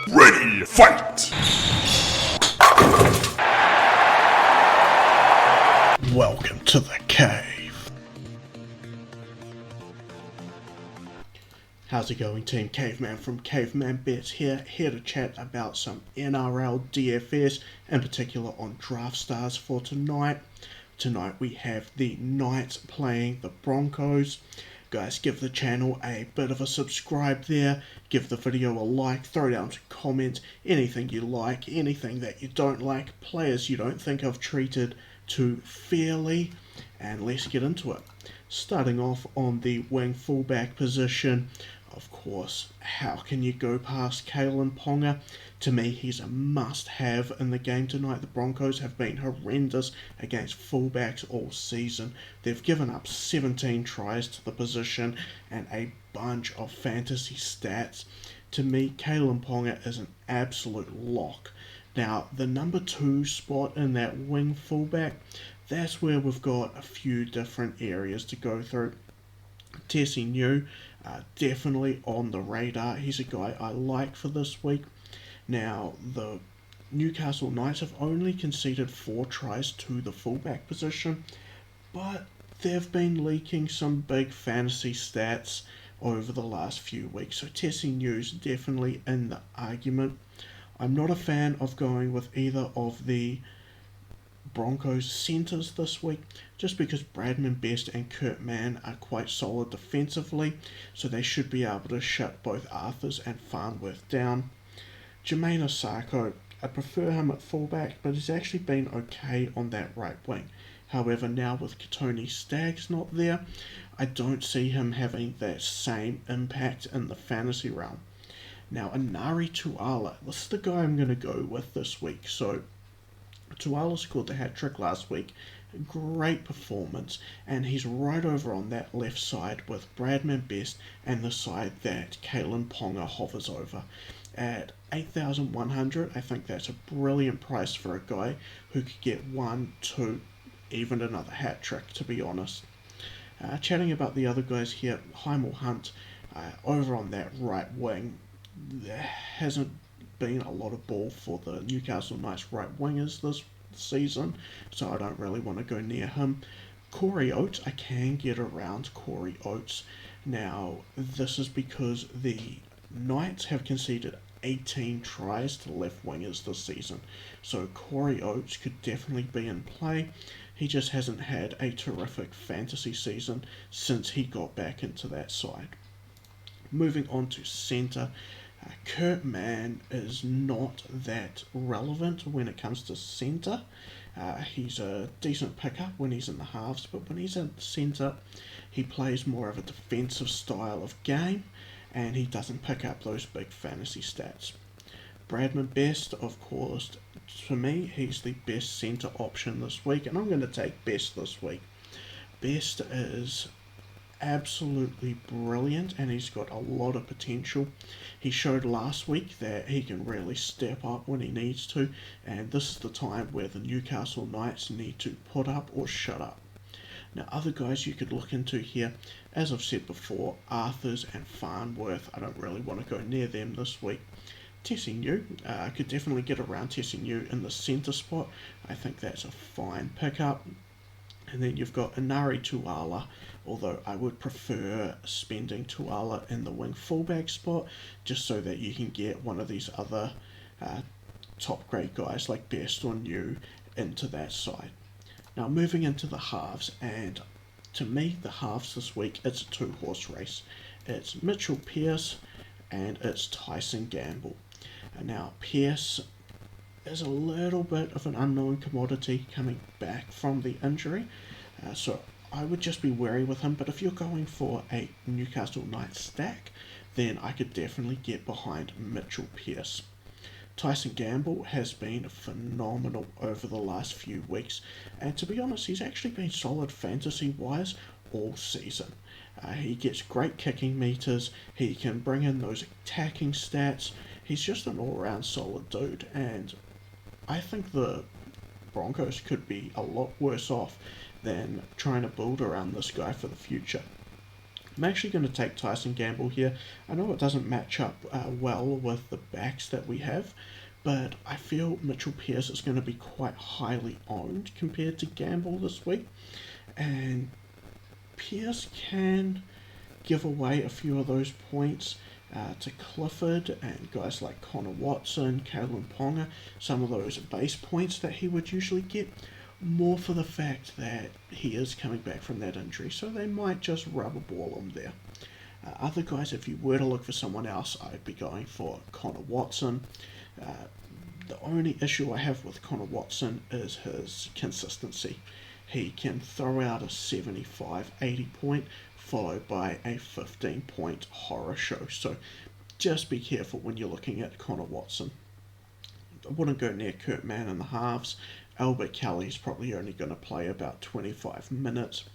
Ready, fight! Welcome to the cave. How's it going, team? Caveman from Caveman Bets here to chat about some NRL DFS, in particular on Draft Stars for tonight. Tonight we have the Knights playing the Broncos. Guys, give the channel a bit of a subscribe there, give the video a like, throw down some comments, anything you like, anything that you don't like, players you don't think I've treated too fairly, and let's get into it. Starting off on the wing fullback position, of course, how can you go past Caveman Ponga? To me, he's a must-have in the game tonight. The Broncos have been horrendous against fullbacks all season. They've given up 17 tries to the position and a bunch of fantasy stats. To me, Caveman Ponga is an absolute lock. Now, the number 2 spot in that wing fullback, that's where we've got a few different areas to go through. Tessie New, definitely on the radar. He's a guy I like for this week. Now, the Newcastle Knights have only conceded 4 tries to the fullback position, but they've been leaking some big fantasy stats over the last few weeks. So Tessie New's definitely in the argument. I'm not a fan of going with either of the Broncos centres this week, just because Bradman Best and Kurt Mann are quite solid defensively, so they should be able to shut both Arthurs and Farnworth down. Jermaine Osako, I prefer him at fullback, but he's actually been okay on that right wing. However, now with Katoni Staggs not there, I don't see him having that same impact in the fantasy realm. Now, Inari Tuala, this is the guy I'm going to go with this week. So, Tuala scored the hat-trick last week. Great performance, and he's right over on that left side with Bradman Best and the side that Caveman Ponga hovers over. At 8,100, I think that's a brilliant price for a guy who could get 1, 2, even another hat-trick, to be honest. Chatting about the other guys here, Hymel Hunt, over on that right wing, there hasn't been a lot of ball for the Newcastle Knights right wingers this season, so I don't really want to go near him. Corey Oates, I can get around Corey Oates. Now, this is because the Knights have conceded 18 tries to left wingers this season, so Corey Oates could definitely be in play. He just hasn't had a terrific fantasy season since he got back into that side. Moving on to centre, Kurt Mann is not that relevant when it comes to centre. He's a decent pickup when he's in the halves, but when he's in the centre, he plays more of a defensive style of game, and he doesn't pick up those big fantasy stats. Bradman Best, of course, to me, he's the best centre option this week, and I'm going to take Best this week. Best is absolutely brilliant, and he's got a lot of potential. He showed last week that he can really step up when he needs to, and this is the time where the Newcastle Knights need to put up or shut up. Now, other guys you could look into here, as I've said before, Arthurs and Farnworth, I don't really want to go near them this week. Tessie New, I could definitely get around Tessie New in the centre spot. I think that's a fine pickup. And then you've got Inari Tuala, although I would prefer spending Tuala in the wing fullback spot, just so that you can get one of these other top grade guys like Best or New into that side. Now moving into the halves, and to me the halves this week, it's a 2-horse race. It's Mitchell Pearce and it's Tyson Gamble. And now Pearce is a little bit of an unknown commodity coming back from the injury, so I would just be wary with him. But if you're going for a Newcastle Knights stack, then I could definitely get behind Mitchell Pearce. Tyson Gamble has been phenomenal over the last few weeks, and to be honest, he's actually been solid fantasy-wise all season. He gets great kicking meters, he can bring in those attacking stats, he's just an all-round solid dude, and I think the Broncos could be a lot worse off than trying to build around this guy for the future. I'm actually going to take Tyson Gamble here. I know it doesn't match up well with the backs that we have, but I feel Mitchell Pearce is going to be quite highly owned compared to Gamble this week, and Pearce can give away a few of those points to Clifford and guys like Connor Watson, Kalen Ponga, some of those base points that he would usually get, more for the fact that he is coming back from that injury, so they might just rubber ball him there. Other guys, if you were to look for someone else, I'd be going for Connor Watson. The only issue I have with Connor Watson is his consistency. He can throw out a 75, 80 point, followed by a 15 point horror show. So just be careful when you're looking at Connor Watson. I wouldn't go near Kurt Mann in the halves. Albert Kelly's probably only going to play about 25 minutes.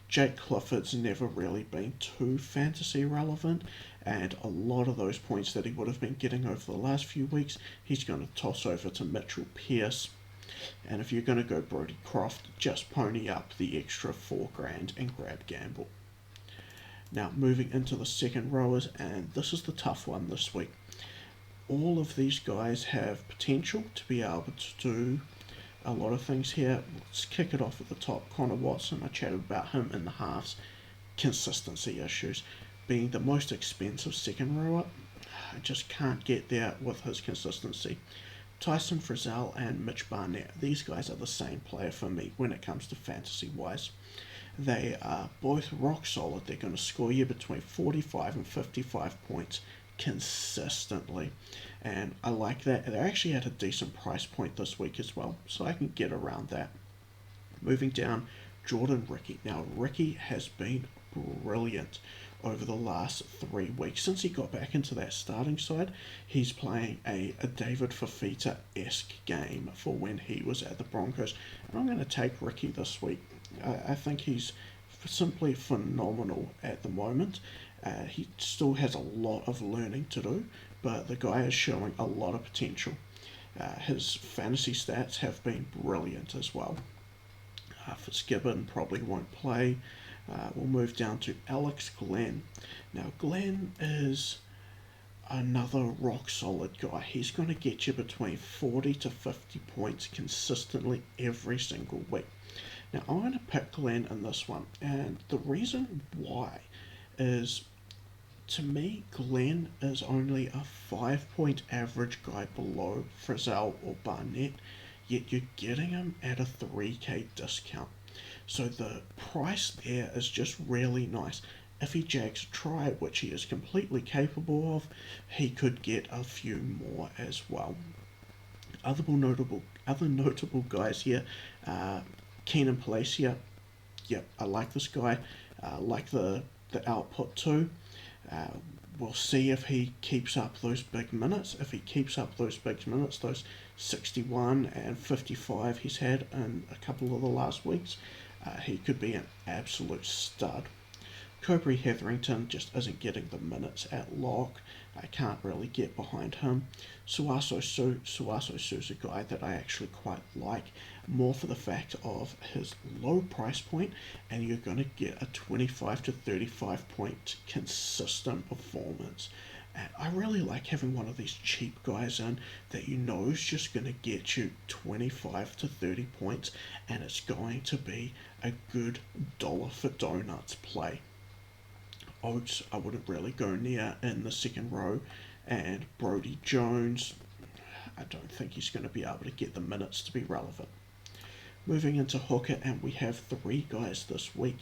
Jake Clifford's never really been too fantasy relevant, and a lot of those points that he would have been getting over the last few weeks, he's going to toss over to Mitchell Pearce. And if you're going to go Brodie Croft, just pony up the extra $4,000 and grab Gamble. Now moving into the second rowers, and this is the tough one this week. All of these guys have potential to be able to do a lot of things here. Let's kick it off at the top. Connor Watson, I chatted about him in the halves. Consistency issues. Being the most expensive second rower, I just can't get there with his consistency. Tyson Frizzell and Mitch Barnett, these guys are the same player for me when it comes to fantasy wise. They are both rock solid. They're going to score you between 45 and 55 points consistently, and I like that. They're actually at a decent price point this week as well, so I can get around that. Moving down, Jordan Ricky. Now Ricky has been brilliant over the last 3 weeks. Since he got back into that starting side, he's playing a David Fafita-esque game for when he was at the Broncos, and I'm going to take Ricky this week. I think he's simply phenomenal at the moment. He still has a lot of learning to do, but the guy is showing a lot of potential. His fantasy stats have been brilliant as well. Fitzgibbon probably won't play. We'll move down to Alex Glenn. Now Glenn is another rock solid guy. He's going to get you between 40 to 50 points consistently every single week. Now I'm going to pick Glenn in this one, and the reason why is, to me, Glenn is only a 5-point average guy below Frizzell or Barnett, yet you're getting him at a 3K discount. So the price there is just really nice. If he jags a try, which he is completely capable of, he could get a few more as well. Other notable guys here, Keenan Palacia. Yep, I like this guy. Like the output too. We'll see if he keeps up those big minutes. If he keeps up those big minutes, those 61 and 55 he's had in a couple of the last weeks, he could be an absolute stud. Cobre Hetherington just isn't getting the minutes at lock. I can't really get behind him. Suaso Su's a guy that I actually quite like, more for the fact of his low price point, and you're going to get a 25 to 35 point consistent performance. And I really like having one of these cheap guys in that you know is just going to get you 25 to 30 points, and it's going to be a good dollar for donuts play. Oates, I wouldn't really go near in the second row, and Brodie Jones, I don't think he's going to be able to get the minutes to be relevant. Moving into hooker, and we have 3 guys this week.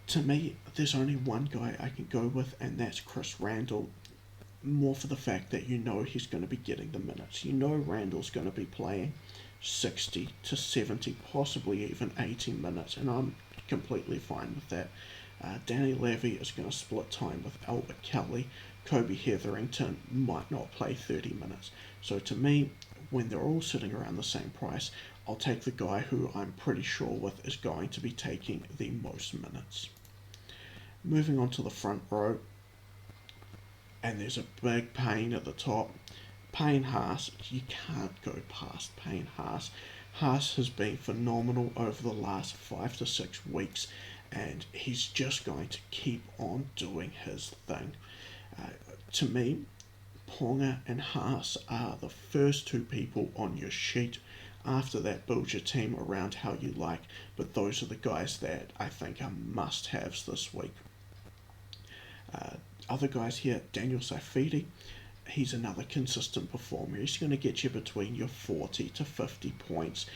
To me, there's only one guy I can go with, and that's Chris Randall, more for the fact that you know he's going to be getting the minutes. You know Randall's going to be playing 60 to 70, possibly even 80 minutes, and I'm completely fine with that. Danny Levy is going to split time with Albert Kelly. Cobre Hetherington might not play 30 minutes. So to me, when they're all sitting around the same price, I'll take the guy who I'm pretty sure with is going to be taking the most minutes. Moving on to the front row, and there's a big Payne at the top. Payne Haas, you can't go past Payne Haas. Haas has been phenomenal over the last 5 to 6 weeks, and he's just going to keep on doing his thing. To me, Ponga and Haas are the first two people on your sheet. After that, build your team around how you like, but those are the guys that I think are must-haves this week. Other guys here, Daniel Saifidi, he's another consistent performer. He's going to get you between your 40 to 50 points.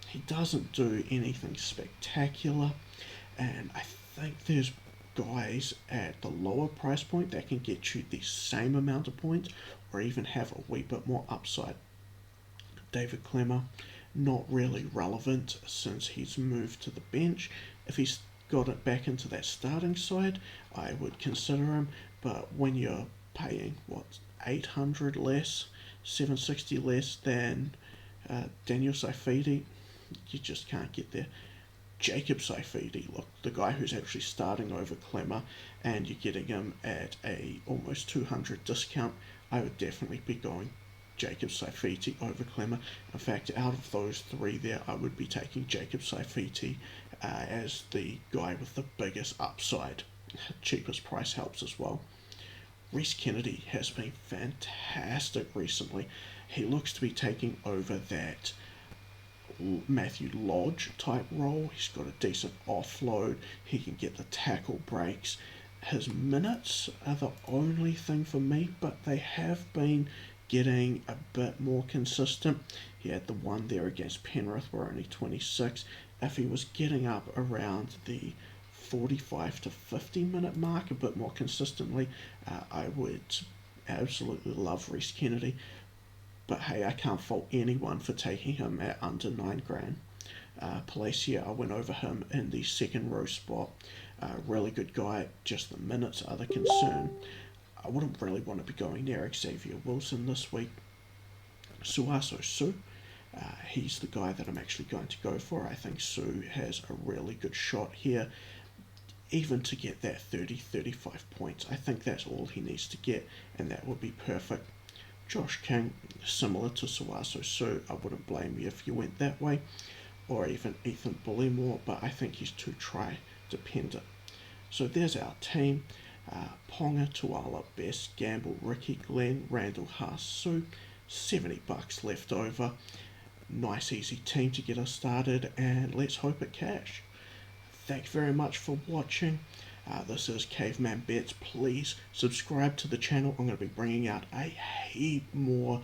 He doesn't do anything spectacular, and I think there's guys at the lower price point that can get you the same amount of points or even have a wee bit more upside. David Clemmer, not really relevant since he's moved to the bench. If he's got it back into that starting side, I would consider him, but when you're paying, 800 less, 760 less than Daniel Saifidi, you just can't get there. Jacob Saifidi, look, the guy who's actually starting over Clemmer, and you're getting him at a almost 200 discount, I would definitely be going Jacob Saifidi over Clemmer. In fact, out of those three there, I would be taking Jacob Saifidi as the guy with the biggest upside. Cheapest price helps as well. Reece Kennedy has been fantastic recently. He looks to be taking over that Matthew Lodge type role. He's got a decent offload. He can get the tackle breaks. His minutes are the only thing for me, but they have been getting a bit more consistent. He had the one there against Penrith where only 26. If he was getting up around the 45 to 50 minute mark a bit more consistently, I would absolutely love Reece Kennedy. But hey, I can't fault anyone for taking him at under $9,000. Palacia, I went over him in the second row spot. Really good guy, just the minutes are the concern. I wouldn't really want to be going near Xavier Wilson this week. Suaso Su, he's the guy that I'm actually going to go for. I think Su has a really good shot here, even to get that 30-35 points. I think that's all he needs to get, and that would be perfect. Josh King, similar to Suaso Su, I wouldn't blame you if you went that way, or even Ethan Bullimore, but I think he's too try-dependent. So there's our team. Ponga, Tuala, Best, Gamble, Ricky, Glenn, Randall, Haas, Su, $70 left over. Nice easy team to get us started, and let's hope it cash. Thank you very much for watching. This is Caveman Bets. Please subscribe to the channel. I'm going to be bringing out a heap more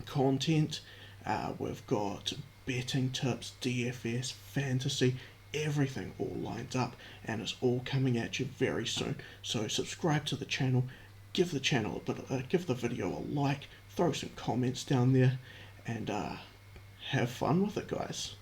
content. We've got betting tips, DFS, fantasy, everything all lined up, and it's all coming at you very soon. So subscribe to the channel, give the channel give the video a like, throw some comments down there, and have fun with it, guys.